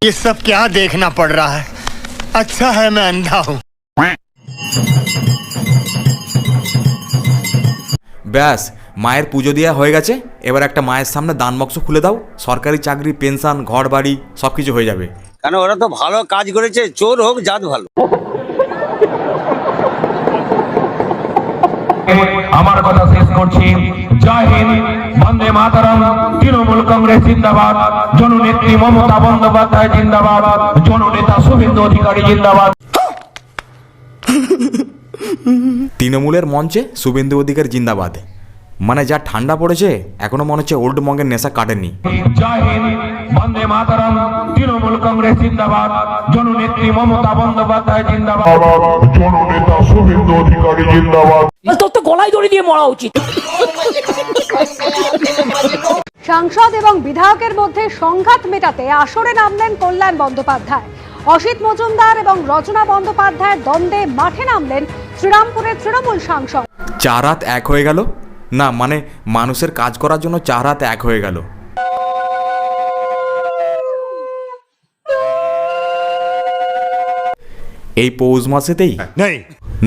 ये सब क्या देखना पड़ रहा है। अच्छा है मैं अंधा हूँ। ব্যাস মায়ের পুজো দেওয়া হয়ে গেছে, এবার একটা মায়ের সামনে দান বাক্স খুলে দাও, সরকারি চাকরি, পেনশন, ঘর বাড়ি সব কিছু হয়ে যাবে। কেন ওরা তো ভালো কাজ করেছে, চোর হোক জাত ভালো। আমার কথা শেষ করছি। জয় হিন্দ, বন্দে মাতরম, তৃণমূল কংগ্রেস জিন্দাবাদ, জননেত্রী মমতা বন্দ্যোপাধ্যায় জিন্দাবাদ, জননেতা শুভেন্দু অধিকারী জিন্দাবাদ। তৃণমূলের মঞ্চে শুভেন্দু অধিকারী জিন্দাবাদ, মানে যা ঠান্ডা পড়েছে এখনো মনে হচ্ছে ওল্ড মঙ্গের নেশা কাটেনি। জয় হিন্দ, বন্দে মাতরম, তৃণমূল কংগ্রেস জিন্দাবাদ, জননেত্রী মমতা বন্দ্যোপাধ্যায় জিন্দাবাদ, জননেতা শুভেন্দু অধিকারী জিন্দাবাদ। তোর তো গলায় দড়ি দিয়ে মরা উচিত। সাংসদ এবং বিধায়কের মধ্যে সংঘাত মেটাতে আসরে নামলেন কল্যাণ বন্দ্যোপাধ্যায়। অসিত মজুমদার এবং রচনা বন্দ্যোপাধ্যায়ের দ্বন্দ্বে মাঠে নামলেন শ্রীরামপুরের তৃণমূল সাংসদ। চার হাত এক হয়ে গেল না, মানে মানুষের কাজ করার জন্য চার হাত এক হয়ে গেল। এই পৌষ মাসেতেই नहीं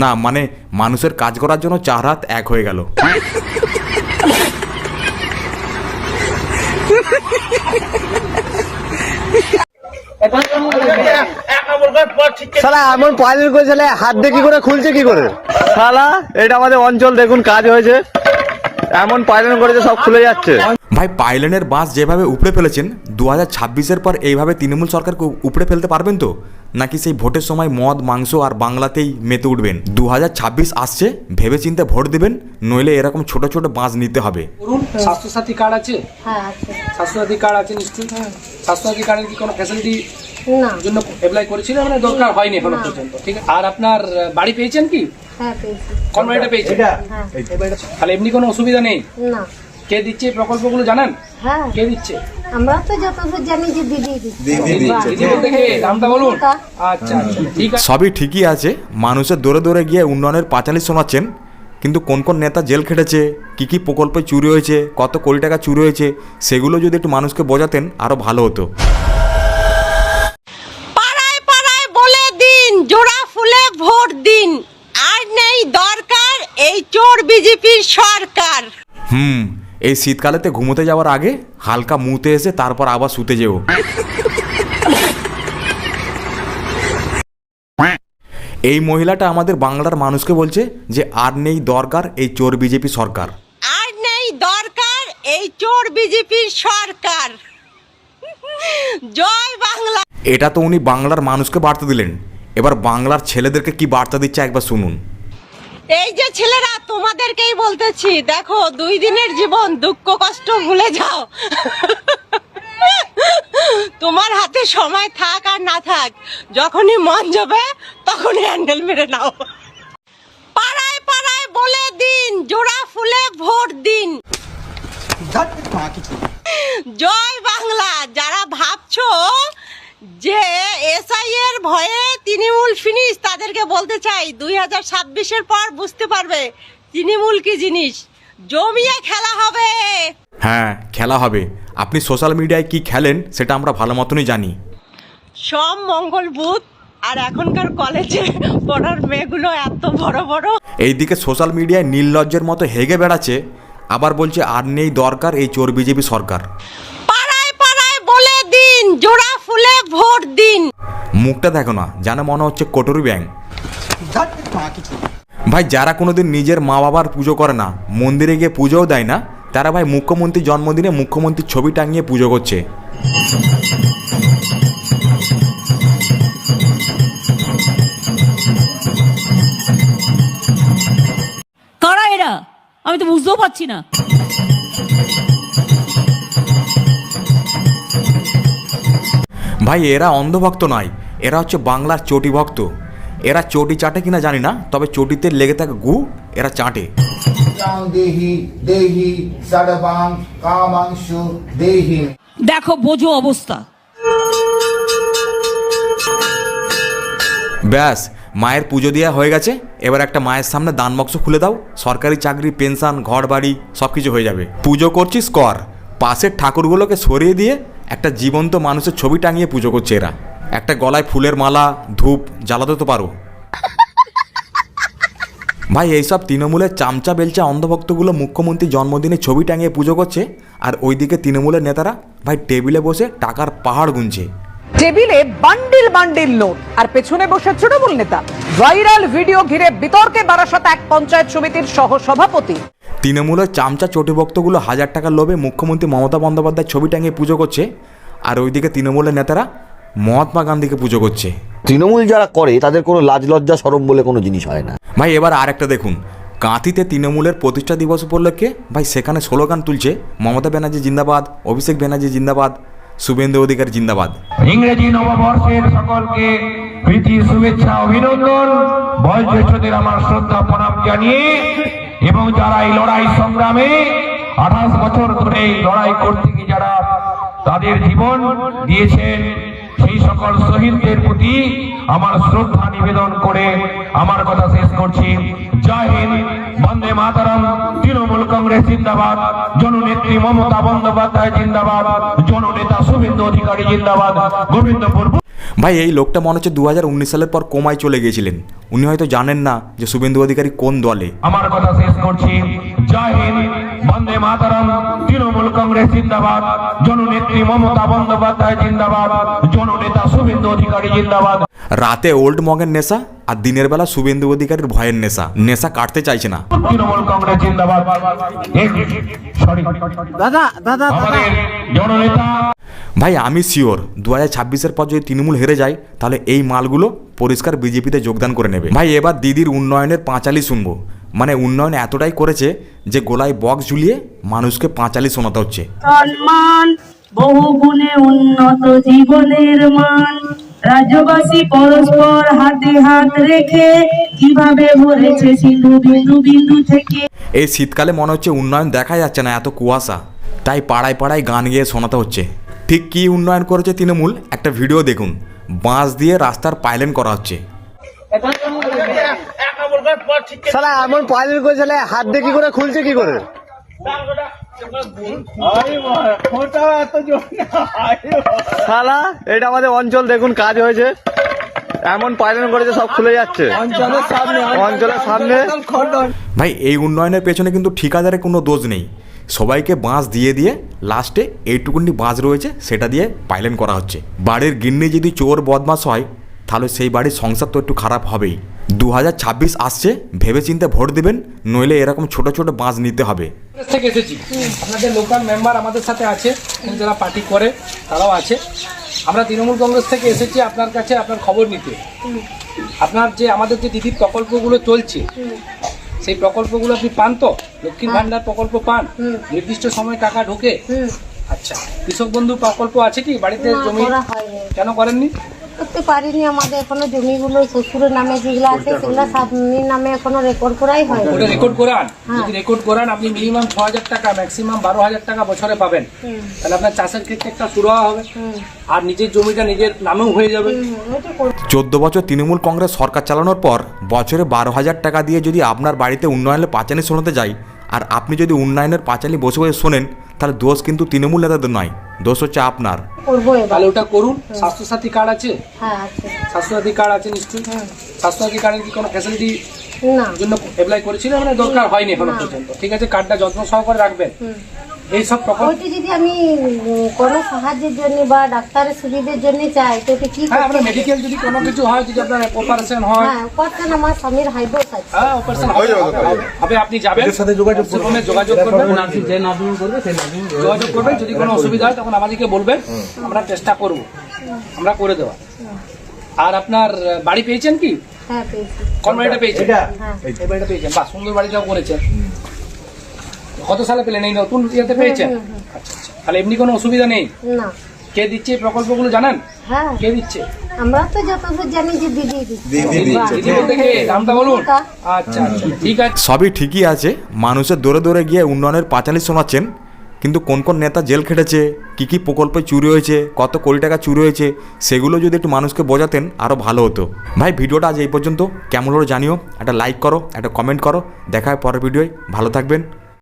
না, মানে মানুষের কাজ করার জন্য চার হাত এক হয়ে গেল। শালা এমন পাইলেন করেছিল, হাত দিয়ে কি করে খুলছে কি করে? শালা এটা আমাদের অঞ্চল, দেখুন কাজ হয়েছে, এমন পাইলেন করেছে সব খুলে যাচ্ছে। ভাই পাইলনের বাস যেভাবে উপড়ে ফেলেছেন, 2026-এর পর এইভাবে তৃণমূল সরকারকে উপড়ে ফেলতে পারবেন তো? নাকি সেই ভোটের সময় মদ মাংস আর বাংলাতেই মেতে উঠবেন? 2026 আসছে, ভেবেচিন্তে ভোট দেবেন, নইলে এরকম ছোট ছোট বাস নিতে হবে। স্বাস্থ্যসাথী কার্ড আছে? হ্যাঁ আছে। স্বাস্থ্যসাথী কার্ড আছে নিশ্চয়ই। স্বাস্থ্যসাথী কার্ডের কি কোনো ফ্যাসিলিটি জন্য অ্যাপ্লাই করেছিল? মানে দরকার হয়নি এখনো পর্যন্ত, ঠিক আছে। আর আপনার বাড়ি পেয়েছেন কি? হ্যাঁ পেয়েছি। কোন বাড়িটা পেয়েছেন? তাহলে এমনি কোনো অসুবিধা নেই? না। কে দিচ্ছে এই প্রকল্পগুলো জানেন? হ্যাঁ। কে দিচ্ছে? আমরা তো যতদূর জানি যে দিদি দিচ্ছে। দিদি বলতে কে? নামটা বলুন। আচ্ছা আচ্ছা ঠিক আছে। সবই ঠিকই আছে, মানুষের দৌড়ে দৌড়ে গিয়ে উন্নয়নের পাঁচালি শোনাচ্ছেন, কিন্তু কোন কোন নেতা জেল খেটেছে, কি কি প্রকল্পে চুরি হয়েছে, কত কোটি টাকা চুরি হয়েছে, সেগুলো যদি একটু মানুষকে বোঝাতেন আরও ভালো হতো। পাড়ায় পাড়ায় বলে দিন, জোড়া ফুলে ভোট দিন, আর নেই দরকার এই চোর বিজেপির সরকার। এই শীতকালেতে ঘুমোতে যাওয়ার আগে হালকা মুতে এসে তারপর আবার শুতে যেও। এই মহিলাটা আমাদের বাংলার মানুষকে বলছে যে আর নেই দরকার এই চোর বিজেপি সরকার। আর নেই দরকার এই চোর বিজেপির সরকার। জয় বাংলা। এটা তো উনি বাংলার মানুষকে বার্তা দিলেন, এবার বাংলার ছেলেদেরকে কি বার্তা দিচ্ছে একবার শুনুন। এই যে ছেলেরা, তোমাদেরকেই বলতেছি, দেখো 2 দিনের জীবন, দুঃখ কষ্ট ভুলে যাও। তোমার হাতে সময় থাক আর না থাক, যখনই মন যাবে তখনই হ্যান্ডেল মেরে নাও। পাড়ায় পাড়ায় বলে দিন, জোড়া ফুলে ভোট দিন। জয় বাংলা। যারা ভাবছো যে এসআই এর ভয়ে তৃণমূল ফিনিশ, তাদেরকে বলতে চাই 2026-এর পর বুঝতে পারবে তৃণমূল কি জিনিস। জমিয়ে খেলা হবে। হ্যাঁ খেলা হবে, আপনি সোশ্যাল মিডিয়ায় কি খেলেন সেটা আমরা ভালো মতনই জানি। সব মঙ্গল বুধ, আর এখনকার কলেজে পড়ার মেয়েগুলো এত বড় বড়। এইদিকে সোশ্যাল মিডিয়ায় নির্লজ্জের মতো হেগে বেড়াচ্ছে, আবার বলছে আর নেই দরকার এই চোর বিজেপি সরকার। পাড়ায় পাড়ায় বলে দিন, জোড়া ফুলে ভোট দিন। মুখটা দেখো না, যেন মনে হচ্ছে কটুরি ব্যাং। ভাই যারা কোনোদিন নিজের মা বাবার পুজো করে না, মন্দিরে গিয়ে পুজোও দেয় না, তারা ভাই মুখ্যমন্ত্রীর জন্মদিনে মুখ্যমন্ত্রীর ছবি টাঙিয়ে পুজো করছে। কারা এরা? আমি তো বুঝতেও পারছি না। ভাই এরা অন্ধভক্ত নয়, এরা হচ্ছে বাংলার চটি ভক্ত। এরা চটি চাটে কিনা জানি না, তবে চটিতে লেগে থাকা গু এরা চাটে। দেখো বোঝো অবস্থা। ব্যাস মায়ের পুজো দেওয়া হয়ে গেছে, এবার একটা মায়ের সামনে দান বাক্স খুলে দাও, সরকারি চাকরি, পেনশন, ঘর বাড়ি সব কিছু হয়ে যাবে। পুজো করছিস কর, পাশের ঠাকুরগুলোকে সরিয়ে দিয়ে একটা জীবন্ত মানুষের ছবি টাঙিয়ে পুজো করছে এরা। একটা গলায় ফুলের মালা ধূপ জ্বালাতে তো পারো। ভাই এইসব তৃণমূলের চামচা বেলচা অন্ধভক্তগুলো মুখ্যমন্ত্রী জন্মদিনে ছবি টাঙিয়ে পুজো করছে, আর ওইদিকে তৃণমূলের নেতারা ভাই টেবিলে বসে টাকার পাহাড় গুনছে। টেবিলে বান্ডিল বান্ডিল নোট আর পেছনে বসে তৃণমূল নেতা। ভাইরাল ভিডিও ঘিরে বিতর্কে বারাসাত এক পঞ্চায়েত সমিতির সহ সভাপতি। তৃণমূলের চামচা চটিভক্তগুলো 1000 টাকার লোভে মুখ্যমন্ত্রী মমতা বন্দ্যোপাধ্যায় ছবি টাঙিয়ে পুজো করছে, আর ওইদিকে তৃণমূলের নেতারা মহাত্মা গান্ধীকে পুজো করছে। তৃণমূল যারা করে তাদের কোনো লাজ লজ্জা শরম বলে কোনো জিনিস হয় না। ভাই এবার আরেকটা দেখুন, কাঁথিতে তৃণমূলের প্রতিষ্ঠা দিবস উপলক্ষে ভাই সেখানে স্লোগান তুলছে মমতা ব্যানার্জি জিন্দাবাদ, অভিষেক ব্যানার্জি জিন্দাবাদ, শুভেন্দু অধিকারী জিন্দাবাদ। ইংরেজি নববর্ষের সকলকে প্রীতি শুভেচ্ছা অভিনন্দন, বয়োজ্যেষ্ঠদের আমার শ্রদ্ধা প্রণাম জানিয়ে এবং যারা এই লড়াই সংগ্রামে 28 বছর ধরে এই লড়াই করতে গিয়ে যারা তাদের জীবন দিয়েছেন সেই সকল শহীদদের প্রতি আমার শ্রদ্ধা নিবেদন করে আমার কথা শেষ করছি। জয় হিন্দ, বন্দে মাতরম, তৃণমূল কংগ্রেস জিন্দাবাদ, জননেত্রী মমতা বন্দ্যোপাধ্যায় জিন্দাবাদ, জননেতা শুভেন্দু অধিকারী জিন্দাবাদ, গোবিন্দপুর। ভাই এই লোকটা মনে হচ্ছে 2019 সালের পর কোমায় চলে গিয়েছিলেন। উনি হয়তো জানেন না যে শুভেন্দু অধিকারী কোন দলে। আমার কথা শেষ করছি। জয় হিন্দ, বন্দে মাতরম, তৃণমূল কংগ্রেস জিন্দাবাদ, জননেত্রী মমতা বন্দ্যোপাধ্যায় জিন্দাবাদ, জননেতা শুভেন্দু অধিকারী জিন্দাবাদ। রাতে ওল্ড মগের নেশা আর দিনের বেলা শুভেন্দু অধিকারীর ভয়ের নেশা, নেশা কাটতে চাইছে না। তৃণমূল কংগ্রেস জিন্দাবাদ। আমাদের জননেতা। ভাই আমি শিওর 2026-এর পর যদি তৃণমূল হেরে যায় তাহলে এই মালগুলো পরিষ্কার বিজেপিতে যোগদান করে নেবে। ভাই এবার দিদির উন্নয়নের পাঁচালি শুনবো। মানে উন্নয়ন এতটাই করেছে যে গোলায় বক্স ঝুলিয়ে মানুষকে পাঁচালি শোনাতে হচ্ছে। সম্মান বহু গুণে উন্নত জীবনের মান, রাজ্যবাসী পরস্পর হাতে হাত রেখে কিভাবে ভরেছে সিন্ধু বিন্দু বিন্দু থেকে। এই শীতকালে মনে হচ্ছে উন্নয়ন দেখা যাচ্ছে না, এত কুয়াশা, তাই পাড়ায় পাড়ায় গান গেয়ে শোনাতে হচ্ছে। ঠিক কী উন্নয়ন করেছে তৃণমূল, একটা ভিডিও দেখুন। বাঁশ দিয়ে রাস্তার পাইলেন করা হচ্ছে। শালা এমন পাইলেন করেছে, হাত দিয়ে কি করে খুলছে কি করে? শালা এটা আমাদের অঞ্চল দেখুন কাজ হয়েছে, এমন পাইলেন করেছে সব খুলে যাচ্ছে অঞ্চলের সামনে। ভাই এই উন্নয়নের পেছনে কিন্তু ঠিকাদারের কোনো দোষ নেই, সবাইকে বাঁশ দিয়ে দিয়ে লাস্টে এইটুকুনি বাঁশ রয়েছে সেটা দিয়ে পাইলেন করা হচ্ছে। বাড়ির গিন্নি যদি চোর বদমাস হয় তাহলে সেই বাড়ির সংসার তো একটু খারাপ হবেই। 2026 আসছে, ভেবেচিন্তে ভোট দেবেন, নইলে এরকম ছোট ছোট বাঁশ নিতে হবে। থেকে এসেছি, আপনাদের লোকাল মেম্বার আমাদের সাথে আছে, যারা পার্টি করে তারাও আছে। আমরা তৃণমূল কংগ্রেস থেকে এসেছি আপনার কাছে আপনার খবর নিতে। আপনার যে আমাদের যে দিদির প্রকল্পগুলো চলছে সেই প্রকল্পগুলো আপনি পান তো? লক্ষ্মীর ভান্ডার প্রকল্প পান? নির্দিষ্ট সময় টাকা ঢোকে? আচ্ছা, কৃষক বন্ধু প্রকল্প আছে কি বাড়িতে? জমি কেন করেননি? করতে পারিনি, আমাদের এখনো জমিগুলো শ্বশুরের নামে যেগুলো আছে সেগুলো স্বামীর নামে এখনো রেকর্ড করাই হয়। ওটা রেকর্ড করান, যদি রেকর্ড করান আপনি মিনিমাম 6000 টাকা, ম্যাক্সিমাম 12000 টাকা বছরে পাবেন। তাহলে আপনার চাষের ক্ষেত্রে একটা শুরু হবে, আর নিজের জমিটা নিজের নামেও হয়ে যাবে। 14 বছর তৃণমূল কংগ্রেস সরকার চালানোর পর বছরে 12,000 টাকা দিয়ে যদি আপনার বাড়িতে উন্নয়নের পাঁচালি শোনাতে যায়, আর আপনি যদি উন্নয়নের পাঁচালি বসে বসে শোনেন, তাহলে দোষ কিন্তু তৃণমূল নেতাদের নয়, দোষ হচ্ছে আপনার। তাহলে ওটা করুন। স্বাস্থ্যসাথী কার্ড আছে? স্বাস্থ্যসাথী কার্ড আছে নিশ্চয়ই। স্বাস্থ্যসাথী কার্ডের কি কোনো ফ্যাসিলিটি জন্য অ্যাপ্লাই করেছিলেন? মানে দরকার হয়নি এখনো পর্যন্ত। ঠিক আছে, কার্ডটা যত্ন সহকারে রাখবেন। এই সব প্রকল্প যদি আমি কোনো সাহায্যের জন্য বা ডাক্তারের সুবিধার জন্য চাই তো কি? হ্যাঁ, আপনার মেডিকেল যদি কোনো কিছু হয়, যদি আপনার অপারেশন হয়। হ্যাঁ, অপারেশন আমার স্বামীর হাইড্রোস আছে। হ্যাঁ, অপারেশন হবে, আপনি যাবেন, সাথে যোগাযোগ করবেন, যোগাযোগ করবেন। যদি কোনো অসুবিধা হয় তখন আমাদেরকে বলবেন, আমরা চেষ্টা করব, আমরা করে দেওয়া। আর আপনার বাড়ি পেয়েছেন কি? হ্যাঁ, পেয়েছি। কোন বাড়িটা পেয়েছেন? এই বাড়িটা পেয়েছেন, বাহ, সুন্দর বাড়িটাও করেছেন। কত সালে পেলেন? এই নতুন ইয়েতে পেয়েছেন? আচ্ছা, তাহলে এমনি কোনো অসুবিধা নেই? না। কে দিচ্ছে এই প্রকল্পগুলো জানেন? হ্যাঁ, কে দিচ্ছে? আমরা তো যতদূর জানি যে দিদি দিচ্ছে। দিদি বলতে কে? নামটা বলুন। আচ্ছা, ঠিক আছে। সবই ঠিকই আছে, মানুষের দৌড়ে দৌড়ে গিয়ে উন্নয়নের পাঁচালি শোনাচ্ছেন, কিন্তু কোন কোন নেতা জেল খেটেছে, কী কী প্রকল্পে চুরি হয়েছে, কত কোটি টাকা চুরি হয়েছে, সেগুলো যদি একটু মানুষকে বোঝাতেন আরও ভালো হতো। ভাই ভিডিওটা আজ এই পর্যন্ত, কেমন হলো জানিও, একটা লাইক করো, একটা কমেন্ট করো, দেখা হয় পরের ভিডিওয়, ভালো থাকবেন।